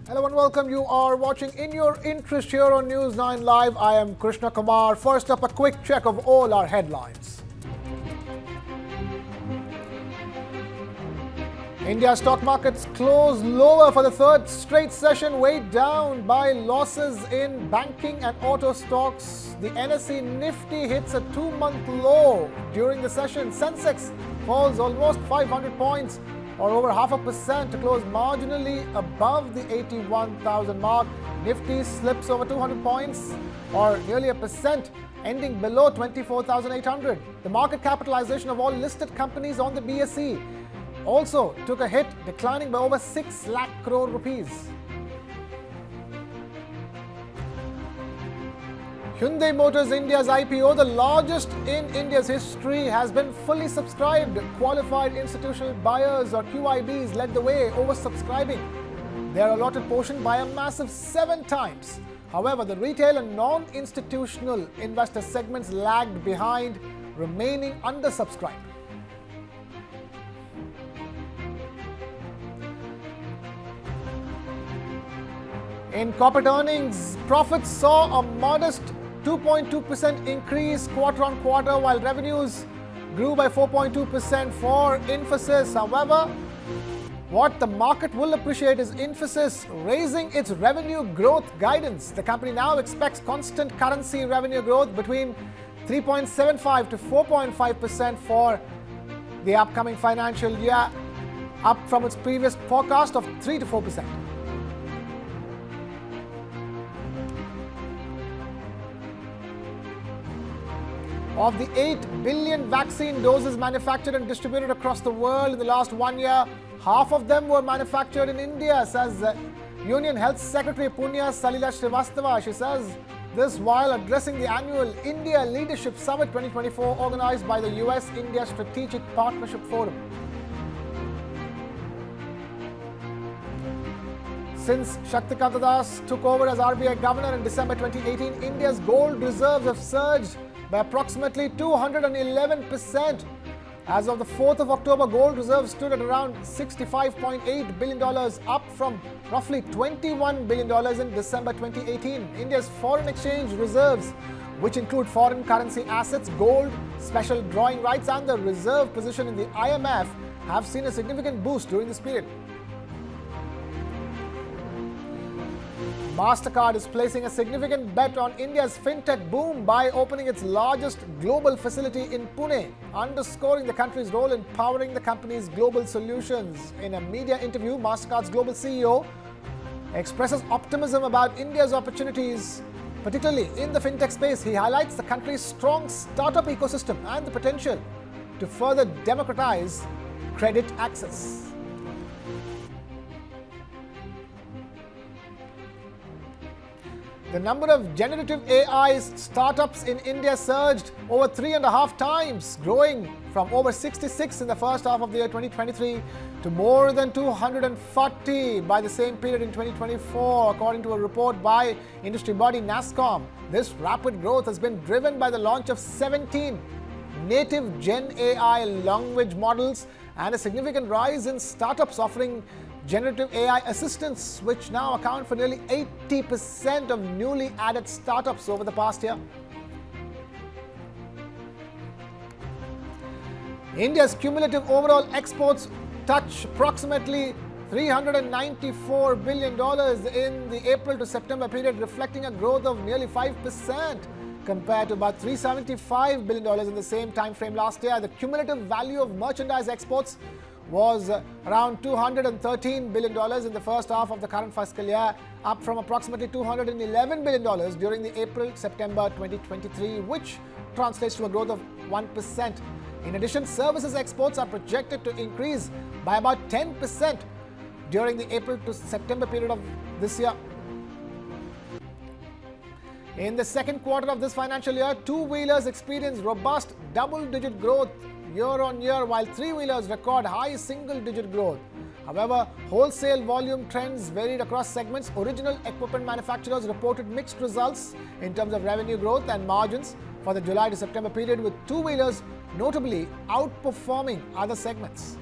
Hello and welcome. You are watching In Your Interest here on News9 Live. I am Krishna Kumar. First up, a quick check of all our headlines. India stock markets closed lower for the third straight session, weighed down by losses in banking and auto stocks. The NSE Nifty hits a 2-month low during the session. Sensex falls almost 500 points, or over 0.5% to close marginally above the 81,000 mark. Nifty slips over 200 points, or nearly 1%, ending below 24,800. The market capitalization of all listed companies on the BSE also took a hit, declining by over 6 lakh crore rupees. Hyundai Motors India's IPO, the largest in India's history, has been fully subscribed. Qualified institutional buyers, or QIBs, led the way, oversubscribing their allotted portion by a massive 7 times. However, the retail and non-institutional investor segments lagged behind, remaining undersubscribed. In corporate earnings, profits saw a modest 2.2% increase quarter-on-quarter, while revenues grew by 4.2% for Infosys. However, what the market will appreciate is Infosys raising its revenue growth guidance. The company now expects constant currency revenue growth between 3.75 to 4.5% for the upcoming financial year, up from its previous forecast of 3 to 4%. Of the 8 billion vaccine doses manufactured and distributed across the world in the last 1 year, half of them were manufactured in India, says Union Health Secretary Punya Salila Srivastava. She says this while addressing the annual India Leadership Summit 2024 organized by the US-India Strategic Partnership Forum. Since Shaktikanta Das took over as RBI governor in December 2018, India's gold reserves have surged by approximately 211%. As of the 4th of October, gold reserves stood at around $65.8 billion, up from roughly $21 billion in December 2018. India's foreign exchange reserves, which include foreign currency assets, gold, special drawing rights, and the reserve position in the IMF, have seen a significant boost during this period. MasterCard is placing a significant bet on India's fintech boom by opening its largest global facility in Pune, underscoring the country's role in powering the company's global solutions. In a media interview, MasterCard's global CEO expresses optimism about India's opportunities, particularly in the fintech space. He highlights the country's strong startup ecosystem and the potential to further democratize credit access. The number of generative AI startups in India surged over 3.5 times, growing from over 66 in the first half of the year 2023 to more than 240 by the same period in 2024, according to a report by industry body NASSCOM. This rapid growth has been driven by the launch of 17 native Gen AI language models and a significant rise in startups offering generative AI assistants, which now account for nearly 80% of newly added startups over the past year. India's cumulative overall exports touch approximately $394 billion in the April to September period, reflecting a growth of nearly 5% compared to about $375 billion in the same time frame last year. The cumulative value of merchandise exports was around $213 billion in the first half of the current fiscal year, up from approximately $211 billion during the April-September 2023, which translates to a growth of 1%. In addition, services exports are projected to increase by about 10% during the April to September period of this year. In the second quarter of this financial year, two-wheelers experienced robust double-digit growth year-on-year, while three-wheelers record high single-digit growth. However, wholesale volume trends varied across segments. Original equipment manufacturers reported mixed results in terms of revenue growth and margins for the July to September period, with two-wheelers notably outperforming other segments.